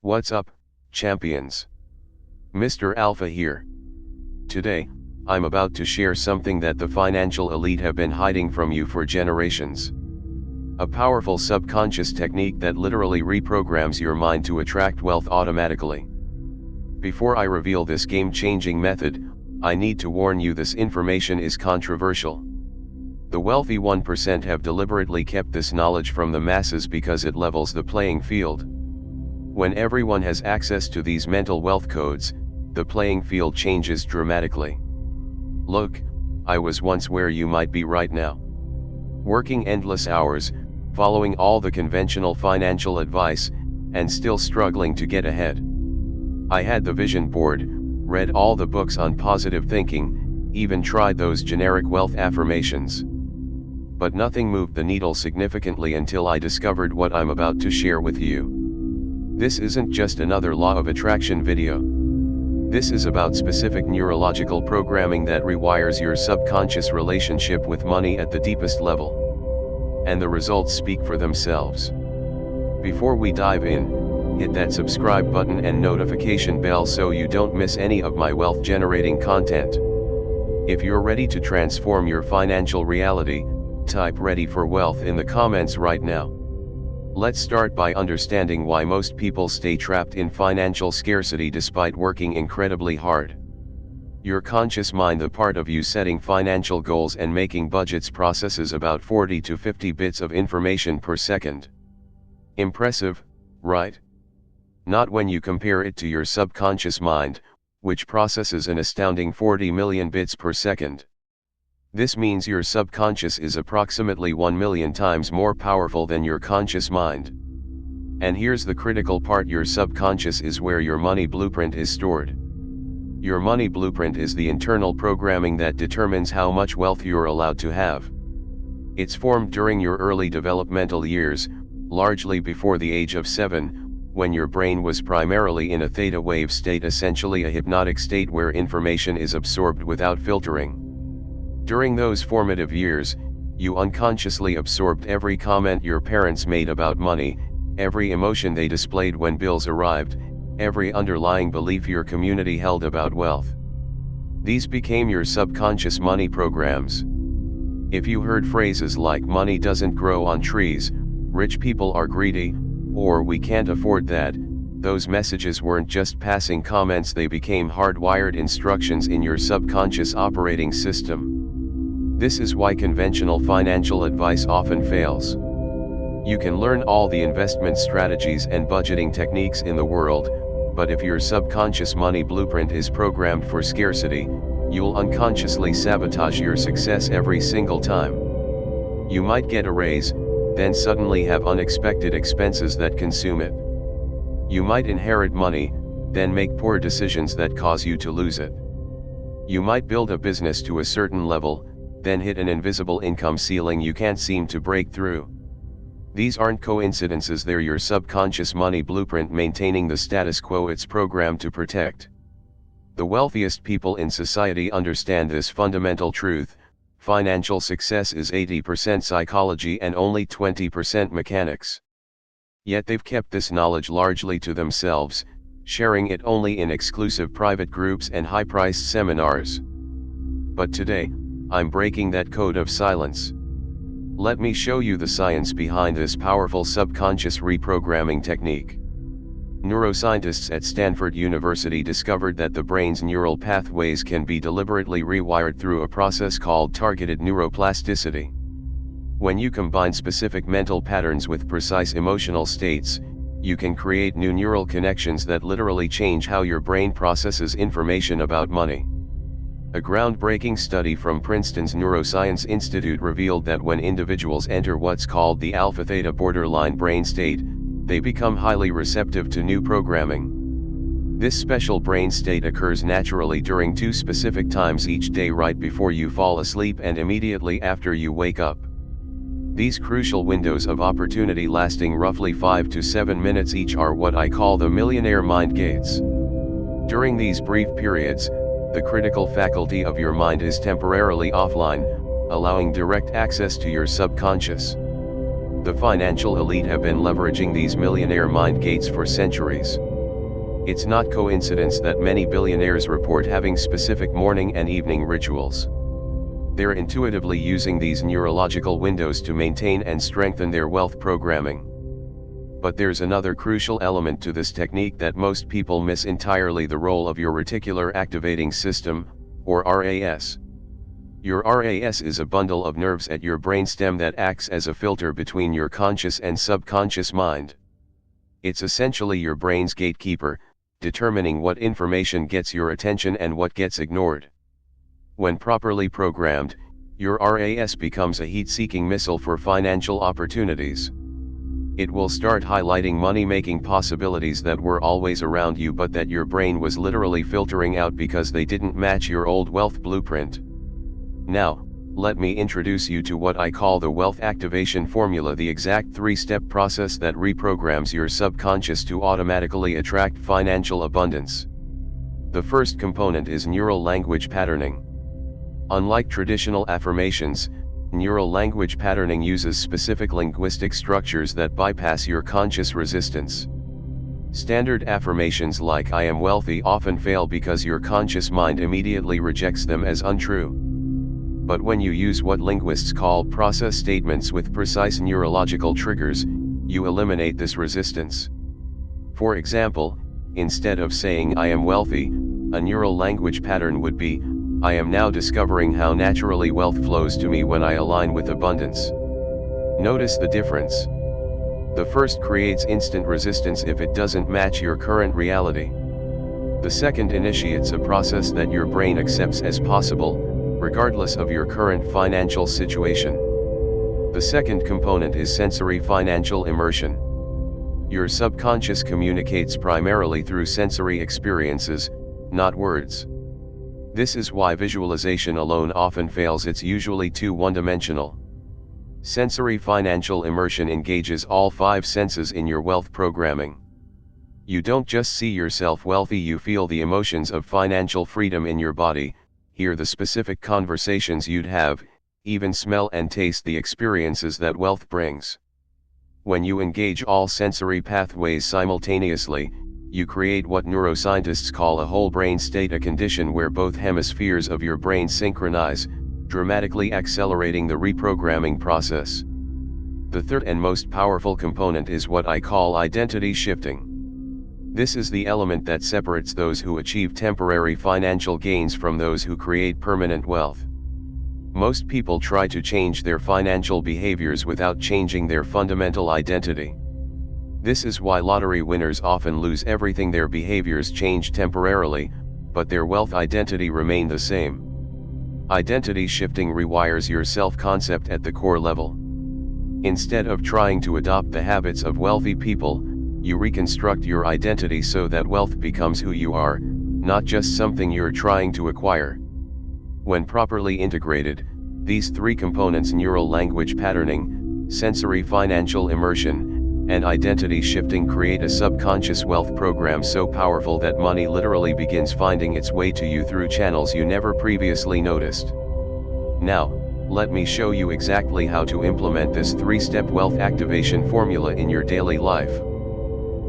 What's up, champions? Mr. Alpha here. Today, I'm about to share something that the financial elite have been hiding from you for generations. A powerful subconscious technique that literally reprograms your mind to attract wealth automatically. Before I reveal this game-changing method, I need to warn you this information is controversial. The wealthy 1% have deliberately kept this knowledge from the masses because it levels the playing field. When everyone has access to these mental wealth codes, the playing field changes dramatically. Look, I was once where you might be right now. Working endless hours, following all the conventional financial advice, and still struggling to get ahead. I had the vision board, read all the books on positive thinking, even tried those generic wealth affirmations. But nothing moved the needle significantly until I discovered what I'm about to share with you. This isn't just another law of attraction video. This is about specific neurological programming that rewires your subconscious relationship with money at the deepest level. And the results speak for themselves. Before we dive in, hit that subscribe button and notification bell so you don't miss any of my wealth generating content. If you're ready to transform your financial reality, type "ready for wealth" in the comments right now. Let's start by understanding why most people stay trapped in financial scarcity despite working incredibly hard. Your conscious mind, the part of you setting financial goals and making budgets, processes about 40 to 50 bits of information per second. Impressive, right? Not when you compare it to your subconscious mind, which processes an astounding 40 million bits per second. This means your subconscious is approximately 1 million times more powerful than your conscious mind. And here's the critical part: your subconscious is where your money blueprint is stored. Your money blueprint is the internal programming that determines how much wealth you're allowed to have. It's formed during your early developmental years, largely before the age of 7, when your brain was primarily in a theta wave state, essentially a hypnotic state where information is absorbed without filtering. During those formative years, you unconsciously absorbed every comment your parents made about money, every emotion they displayed when bills arrived, every underlying belief your community held about wealth. These became your subconscious money programs. If you heard phrases like "money doesn't grow on trees," "rich people are greedy," or "we can't afford that," those messages weren't just passing comments, they became hardwired instructions in your subconscious operating system. This is why conventional financial advice often fails. You can learn all the investment strategies and budgeting techniques in the world, but if your subconscious money blueprint is programmed for scarcity, you'll unconsciously sabotage your success every single time. You might get a raise, then suddenly have unexpected expenses that consume it. You might inherit money, then make poor decisions that cause you to lose it. You might build a business to a certain level, then hit an invisible income ceiling you can't seem to break through. These aren't coincidences, they're your subconscious money blueprint maintaining the status quo it's programmed to protect. The wealthiest people in society understand this fundamental truth: financial success is 80% psychology and only 20% mechanics. Yet they've kept this knowledge largely to themselves, sharing it only in exclusive private groups and high-priced seminars. But today, I'm breaking that code of silence. Let me show you the science behind this powerful subconscious reprogramming technique. Neuroscientists at Stanford University discovered that the brain's neural pathways can be deliberately rewired through a process called targeted neuroplasticity. When you combine specific mental patterns with precise emotional states, you can create new neural connections that literally change how your brain processes information about money. A groundbreaking study from Princeton's Neuroscience Institute revealed that when individuals enter what's called the alpha-theta borderline brain state, they become highly receptive to new programming. This special brain state occurs naturally during 2 specific times each day, right before you fall asleep and immediately after you wake up. These crucial windows of opportunity, lasting roughly 5 to 7 minutes each, are what I call the millionaire mind gates. During these brief periods, the critical faculty of your mind is temporarily offline, allowing direct access to your subconscious. The financial elite have been leveraging these millionaire mind gates for centuries. It's not coincidence that many billionaires report having specific morning and evening rituals. They're intuitively using these neurological windows to maintain and strengthen their wealth programming. But there's another crucial element to this technique that most people miss entirely: the role of your reticular activating system, or RAS. Your RAS is a bundle of nerves at your brainstem that acts as a filter between your conscious and subconscious mind. It's essentially your brain's gatekeeper, determining what information gets your attention and what gets ignored. When properly programmed, your RAS becomes a heat-seeking missile for financial opportunities. It will start highlighting money-making possibilities that were always around you but that your brain was literally filtering out because they didn't match your old wealth blueprint. Now, let me introduce you to what I call the wealth activation formula, the exact three-step process that reprograms your subconscious to automatically attract financial abundance. The first component is neural language patterning. Unlike traditional affirmations, neural language patterning uses specific linguistic structures that bypass your conscious resistance. Standard affirmations like "I am wealthy" often fail because your conscious mind immediately rejects them as untrue. But when you use what linguists call process statements with precise neurological triggers, you eliminate this resistance. For example, instead of saying "I am wealthy," a neural language pattern would be, "I am now discovering how naturally wealth flows to me when I align with abundance." Notice the difference. The first creates instant resistance if it doesn't match your current reality. The second initiates a process that your brain accepts as possible, regardless of your current financial situation. The second component is sensory financial immersion. Your subconscious communicates primarily through sensory experiences, not words. This is why visualization alone often fails. It's usually too one-dimensional. Sensory financial immersion engages all five senses in your wealth programming. You don't just see yourself wealthy, you feel the emotions of financial freedom in your body, hear the specific conversations you'd have, even smell and taste the experiences that wealth brings. When you engage all sensory pathways simultaneously, you create what neuroscientists call a whole brain state, a condition where both hemispheres of your brain synchronize, dramatically accelerating the reprogramming process. The third and most powerful component is what I call identity shifting. This is the element that separates those who achieve temporary financial gains from those who create permanent wealth. Most people try to change their financial behaviors without changing their fundamental identity. This is why lottery winners often lose everything. Their behaviors change temporarily, but their wealth identity remain the same. Identity shifting rewires your self-concept at the core level. Instead of trying to adopt the habits of wealthy people, you reconstruct your identity so that wealth becomes who you are, not just something you're trying to acquire. When properly integrated, these three components, neural language patterning, sensory financial immersion, and identity shifting, create a subconscious wealth program so powerful that money literally begins finding its way to you through channels you never previously noticed. Now, let me show you exactly how to implement this three-step wealth activation formula in your daily life.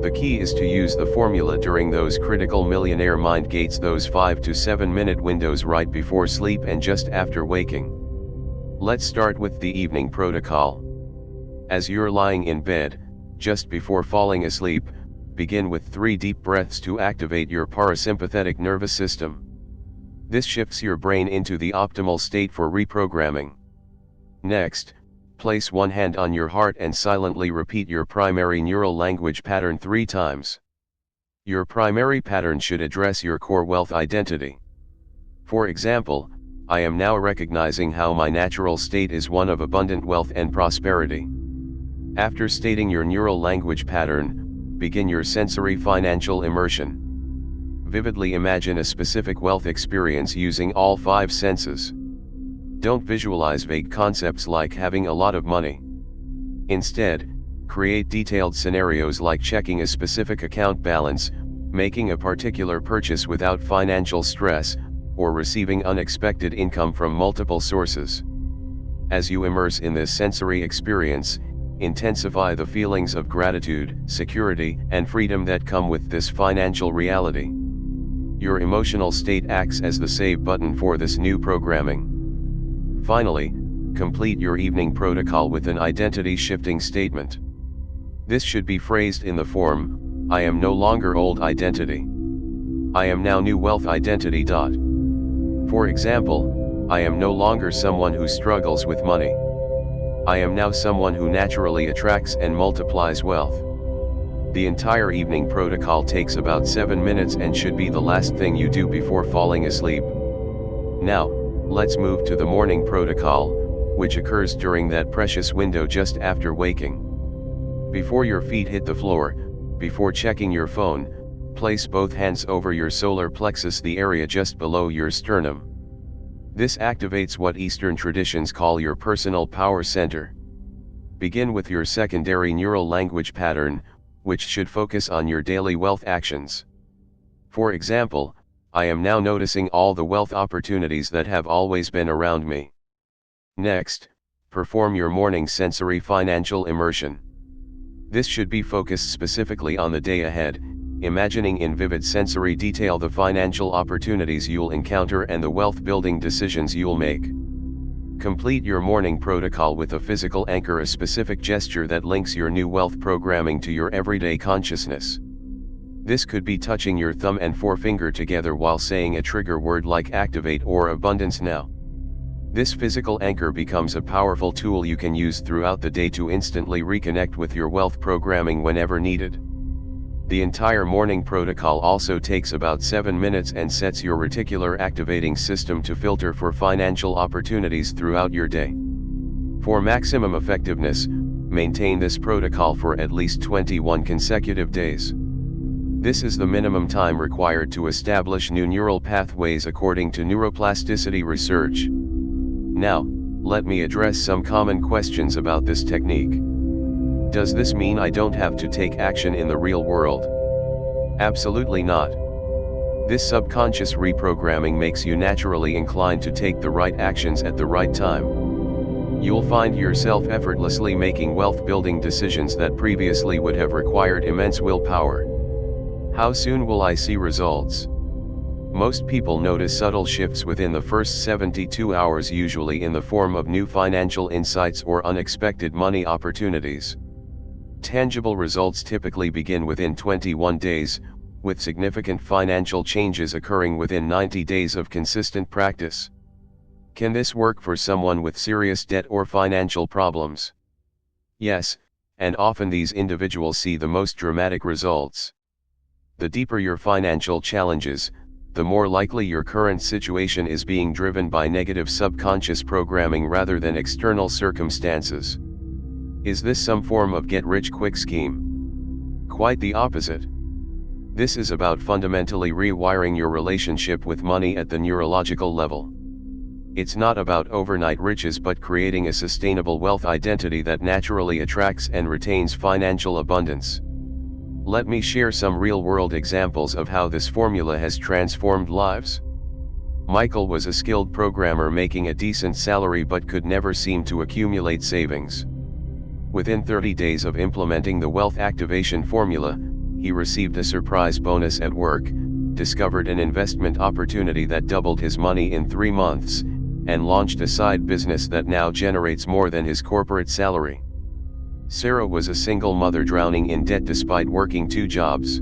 The key is to use the formula during those critical millionaire mind gates, those 5 to 7 minute windows right before sleep and just after waking. Let's start with the evening protocol. As you're lying in bed, just before falling asleep, begin with 3 deep breaths to activate your parasympathetic nervous system. This shifts your brain into the optimal state for reprogramming. Next, place one hand on your heart and silently repeat your primary neural language pattern 3 times. Your primary pattern should address your core wealth identity. For example, I am now recognizing how my natural state is one of abundant wealth and prosperity. After stating your neural language pattern, begin your sensory financial immersion. Vividly imagine a specific wealth experience using all 5 senses. Don't visualize vague concepts like having a lot of money. Instead, create detailed scenarios like checking a specific account balance, making a particular purchase without financial stress, or receiving unexpected income from multiple sources. As you immerse in this sensory experience, intensify the feelings of gratitude, security, and freedom that come with this financial reality. Your emotional state acts as the save button for this new programming. Finally, complete your evening protocol with an identity-shifting statement. This should be phrased in the form, I am no longer old identity. I am now new wealth identity. For example, I am no longer someone who struggles with money. I am now someone who naturally attracts and multiplies wealth. The entire evening protocol takes about 7 minutes and should be the last thing you do before falling asleep. Now, let's move to the morning protocol, which occurs during that precious window just after waking. Before your feet hit the floor, before checking your phone, place both hands over your solar plexus, the area just below your sternum. This activates what Eastern traditions call your personal power center. Begin with your secondary neural language pattern, which should focus on your daily wealth actions. For example, I am now noticing all the wealth opportunities that have always been around me. Next, perform your morning sensory financial immersion. This should be focused specifically on the day ahead, imagining in vivid sensory detail the financial opportunities you'll encounter and the wealth-building decisions you'll make. Complete your morning protocol with a physical anchor, a specific gesture that links your new wealth programming to your everyday consciousness. This could be touching your thumb and forefinger together while saying a trigger word like activate or abundance now. This physical anchor becomes a powerful tool you can use throughout the day to instantly reconnect with your wealth programming whenever needed. The entire morning protocol also takes about 7 minutes and sets your reticular activating system to filter for financial opportunities throughout your day. For maximum effectiveness, maintain this protocol for at least 21 consecutive days. This is the minimum time required to establish new neural pathways according to neuroplasticity research. Now, let me address some common questions about this technique. Does this mean I don't have to take action in the real world? Absolutely not. This subconscious reprogramming makes you naturally inclined to take the right actions at the right time. You'll find yourself effortlessly making wealth-building decisions that previously would have required immense willpower. How soon will I see results? Most people notice subtle shifts within the first 72 hours, usually in the form of new financial insights or unexpected money opportunities. Tangible results typically begin within 21 days, with significant financial changes occurring within 90 days of consistent practice. Can this work for someone with serious debt or financial problems? Yes, and often these individuals see the most dramatic results. The deeper your financial challenges, the more likely your current situation is being driven by negative subconscious programming rather than external circumstances. Is this some form of get-rich-quick scheme? Quite the opposite. This is about fundamentally rewiring your relationship with money at the neurological level. It's not about overnight riches but creating a sustainable wealth identity that naturally attracts and retains financial abundance. Let me share some real-world examples of how this formula has transformed lives. Michael was a skilled programmer making a decent salary but could never seem to accumulate savings. Within 30 days of implementing the wealth activation formula, he received a surprise bonus at work, discovered an investment opportunity that doubled his money in 3 months, and launched a side business that now generates more than his corporate salary. Sarah was a single mother drowning in debt despite working 2 jobs.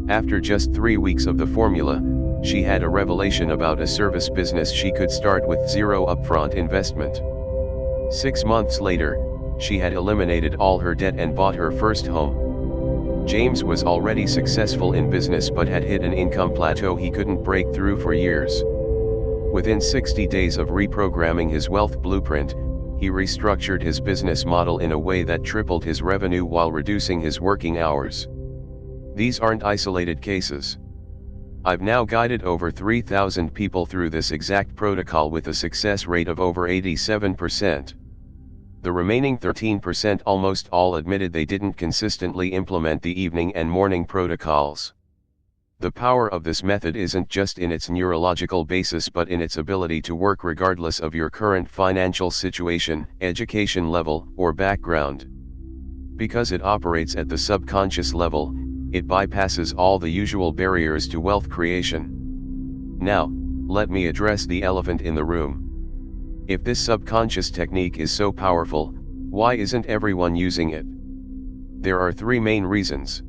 After just 3 weeks of the formula, she had a revelation about a service business she could start with zero upfront investment. 6 months later, she had eliminated all her debt and bought her first home. James was already successful in business but had hit an income plateau he couldn't break through for years. Within 60 days of reprogramming his wealth blueprint, he restructured his business model in a way that tripled his revenue while reducing his working hours. These aren't isolated cases. I've now guided over 3,000 people through this exact protocol with a success rate of over 87%. The remaining 13% almost all admitted they didn't consistently implement the evening and morning protocols. The power of this method isn't just in its neurological basis but in its ability to work regardless of your current financial situation, education level, or background. Because it operates at the subconscious level, it bypasses all the usual barriers to wealth creation. Now, let me address the elephant in the room. If this subconscious technique is so powerful, why isn't everyone using it? There are three main reasons.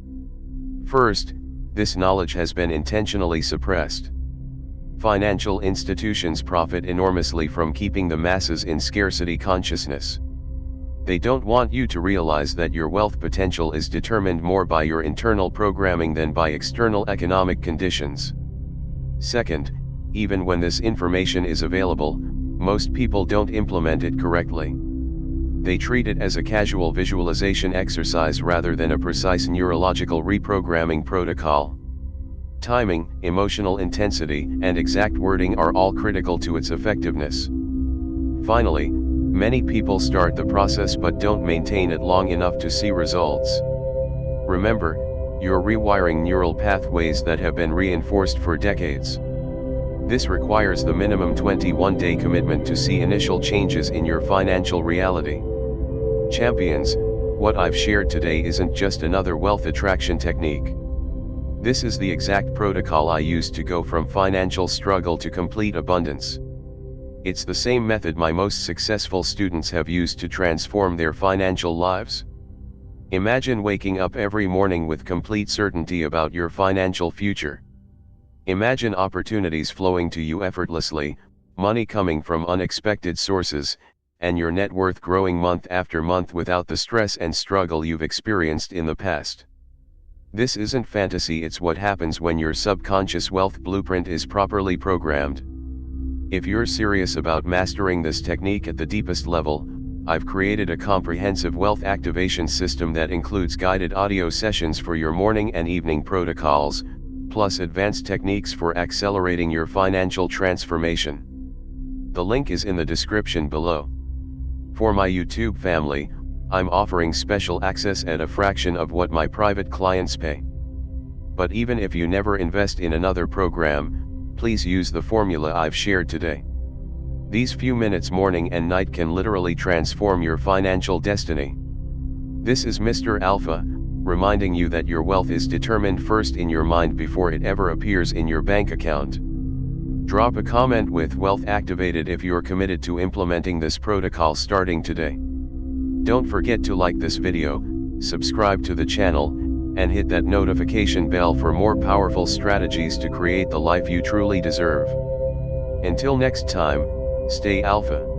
First, this knowledge has been intentionally suppressed. Financial institutions profit enormously from keeping the masses in scarcity consciousness. They don't want you to realize that your wealth potential is determined more by your internal programming than by external economic conditions. Second, even when this information is available, most people don't implement it correctly. They treat it as a casual visualization exercise rather than a precise neurological reprogramming protocol. Timing, emotional intensity, and exact wording are all critical to its effectiveness. Finally, many people start the process but don't maintain it long enough to see results. Remember, you're rewiring neural pathways that have been reinforced for decades. This requires the minimum 21-day commitment to see initial changes in your financial reality. Champions, what I've shared today isn't just another wealth attraction technique. This is the exact protocol I used to go from financial struggle to complete abundance. It's the same method my most successful students have used to transform their financial lives. Imagine waking up every morning with complete certainty about your financial future. Imagine opportunities flowing to you effortlessly, money coming from unexpected sources, and your net worth growing month after month without the stress and struggle you've experienced in the past. This isn't fantasy, it's what happens when your subconscious wealth blueprint is properly programmed. If you're serious about mastering this technique at the deepest level, I've created a comprehensive wealth activation system that includes guided audio sessions for your morning and evening protocols, plus advanced techniques for accelerating your financial transformation. The link is in the description below. For my YouTube family, I'm offering special access at a fraction of what my private clients pay. But even if you never invest in another program, please use the formula I've shared today. These few minutes morning and night can literally transform your financial destiny. This is Mr. Alpha, reminding you that your wealth is determined first in your mind before it ever appears in your bank account. Drop a comment with "Wealth Activated" if you're committed to implementing this protocol starting today. Don't forget to like this video, subscribe to the channel, and hit that notification bell for more powerful strategies to create the life you truly deserve. Until next time, stay alpha.